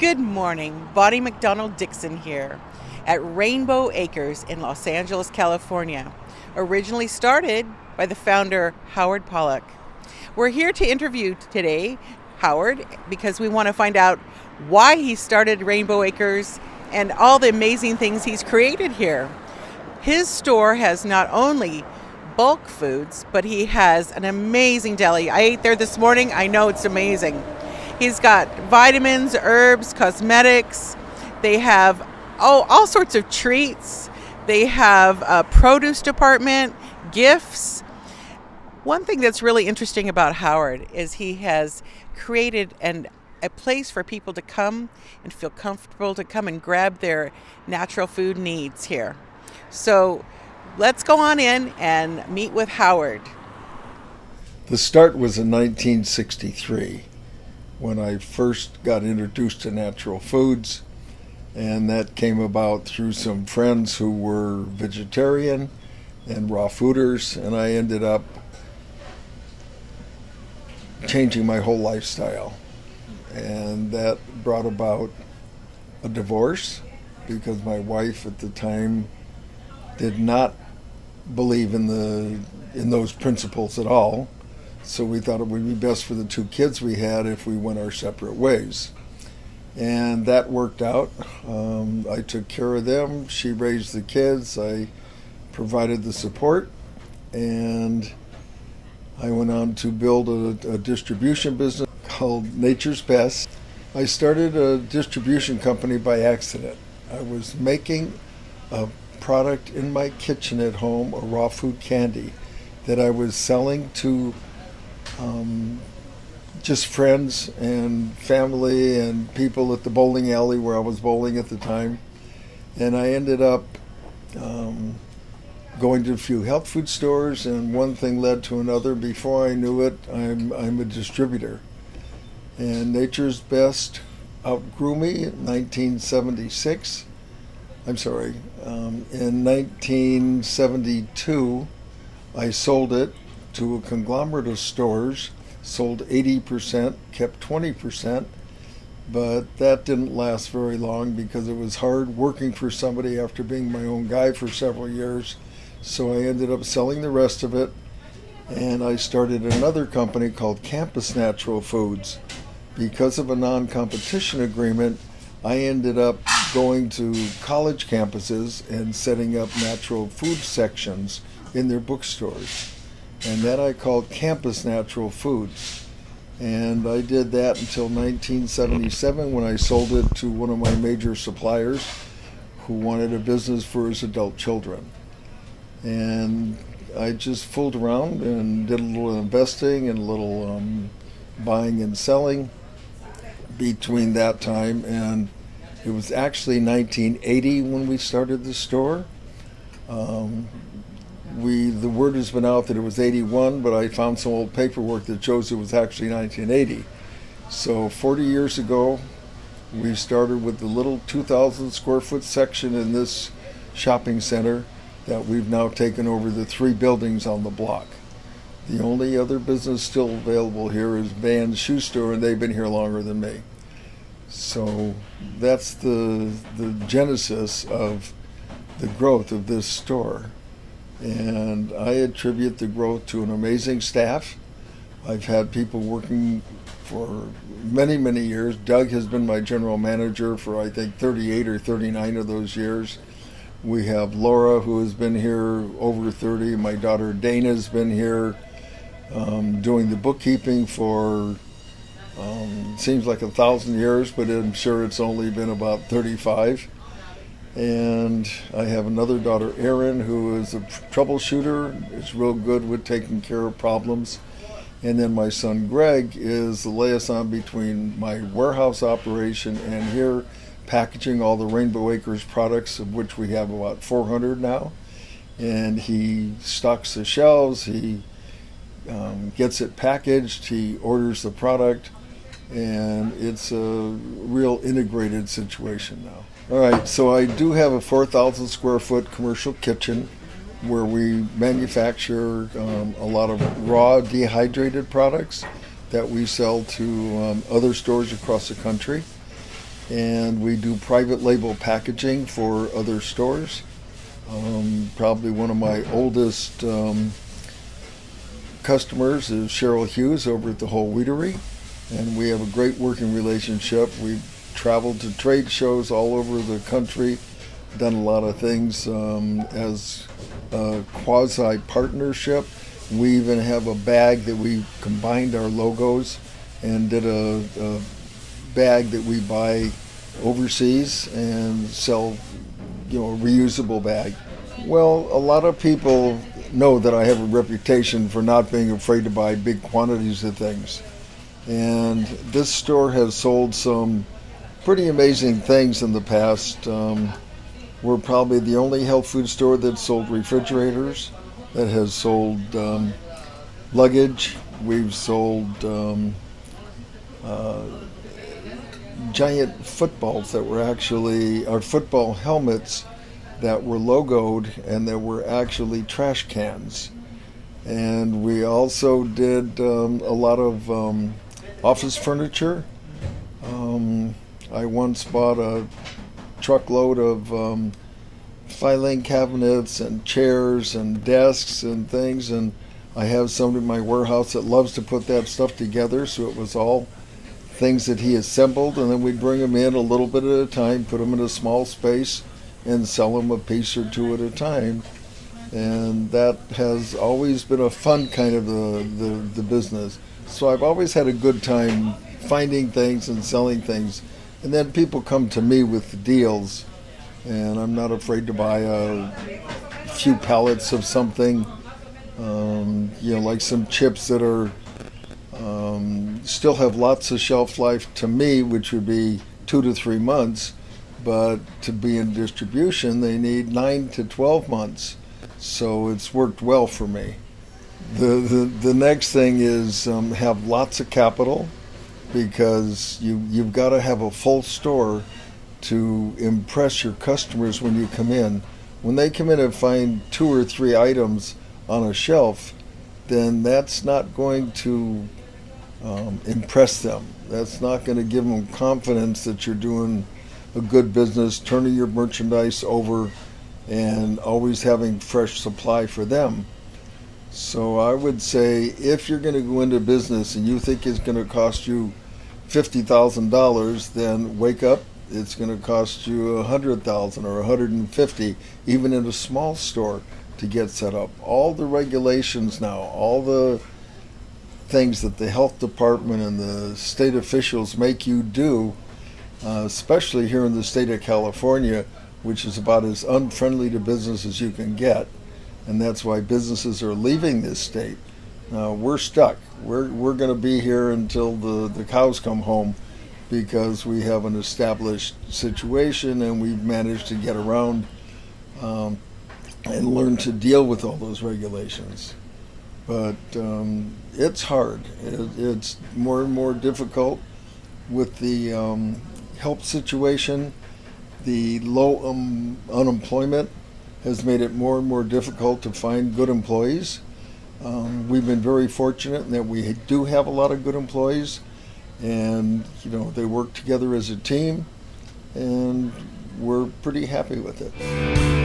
Good morning, Bonnie McDonald Dixon here at Rainbow Acres in Los Angeles, California, originally started by the founder Howard Pollack. We're here to interview today Howard because we want to find out why he started Rainbow Acres and all the amazing things he's created here. His store has not only bulk foods, but he has an amazing deli. I ate there this morning. I know it's amazing. He's got vitamins, herbs, cosmetics. They have all sorts of treats. They have a produce department, gifts. One thing that's really interesting about Howard is he has created a place for people to come and feel comfortable to come and grab their natural food needs here. So let's go on in and meet with Howard. The start was in 1963 when I first got introduced to natural foods, and that came about through some friends who were vegetarian and raw fooders, and I ended up changing my whole lifestyle. And that brought about a divorce because my wife at the time did not believe in those principles at all. So we thought it would be best for the two kids we had if we went our separate ways. And that worked out. I took care of them. She raised the kids. I provided the support. And I went on to build a distribution business called Nature's Best. I started a distribution company by accident. I was making a product in my kitchen at home, a raw food candy, that I was selling to just friends and family and people at the bowling alley where I was bowling at the time. And I ended up going to a few health food stores, and one thing led to another. Before I knew it, I'm a distributor. And Nature's Best outgrew me in 1976. In 1972, I sold it to a conglomerate of stores, sold 80%, kept 20%, but that didn't last very long because it was hard working for somebody after being my own guy for several years. So I ended up selling the rest of it, and I started another company called Campus Natural Foods. Because of a non-competition agreement, I ended up going to college campuses and setting up natural food sections in their bookstores. And that I called Campus Natural Foods. And I did that until 1977 when I sold it to one of my major suppliers who wanted a business for his adult children. And I just fooled around and did a little investing and a little buying and selling between that time, and it was actually 1980 when we started the store. The word has been out that it was 81, but I found some old paperwork that shows it was actually 1980. So 40 years ago, we started with the little 2,000 square foot section in this shopping center that we've now taken over the 3 buildings on the block. The only other business still available here is Van's Shoe Store, and they've been here longer than me. So that's the genesis of the growth of this store. And I attribute the growth to an amazing staff. I've had people working for many, many years. Doug has been my general manager for I think 38 or 39 of those years. We have Laura, who has been here over 30. My daughter Dana's been here doing the bookkeeping for seems like 1,000 years, but I'm sure it's only been about 35. And I have another daughter, Erin, who is a troubleshooter, is real good with taking care of problems. And then my son, Greg, is the liaison between my warehouse operation and here packaging all the Rainbow Acres products, of which we have about 400 now. And he stocks the shelves, he gets it packaged, he orders the product, and it's a real integrated situation now. All right, so I do have a 4,000 square foot commercial kitchen where we manufacture a lot of raw dehydrated products that we sell to other stores across the country. and we do private label packaging for other stores. Probably one of my oldest customers is Cheryl Hughes over at the whole Wheatery, and we have a great working relationship. We've traveled to trade shows all over the country, done a lot of things as a quasi partnership. We even have a bag that we combined our logos and did a bag that we buy overseas and sell, a reusable bag. Well, a lot of people know that I have a reputation for not being afraid to buy big quantities of things. And this store has sold some pretty amazing things in the past. We're probably the only health food store that sold refrigerators, that has sold luggage. We've sold giant footballs that were actually, our football helmets that were logoed and that were actually trash cans. And we also did a lot of office furniture. I once bought a truckload of filing cabinets and chairs and desks and things, and I have somebody in my warehouse that loves to put that stuff together, so it was all things that he assembled, and then we'd bring them in a little bit at a time, put them in a small space, and sell them a piece or two at a time. And that has always been a fun kind of the business. So I've always had a good time finding things and selling things. And then people come to me with the deals, and I'm not afraid to buy a few pallets of something, like some chips that are still have lots of shelf life to me, which would be 2 to 3 months, but to be in distribution, they need 9 to 12 months. So it's worked well for me. The next thing is have lots of capital, because you've got to have a full store to impress your customers when you come in. When they come in and find 2 or 3 items on a shelf, then that's not going to impress them. That's not going to give them confidence that you're doing a good business, turning your merchandise over, and always having fresh supply for them. So I would say, if you're going to go into business and you think it's going to cost you $50,000, then wake up. It's going to cost you $100,000 or $150,000, even in a small store, to get set up. All the regulations now, all the things that the health department and the state officials make you do, especially here in the state of California, which is about as unfriendly to business as you can get, and that's why businesses are leaving this state. We're stuck. We're going to be here until the cows come home, because we have an established situation and we've managed to get around and learn to deal with all those regulations. But it's hard. It's more and more difficult with the health situation. The low unemployment has made it more and more difficult to find good employees. We've been very fortunate in that we do have a lot of good employees, and they work together as a team, and we're pretty happy with it.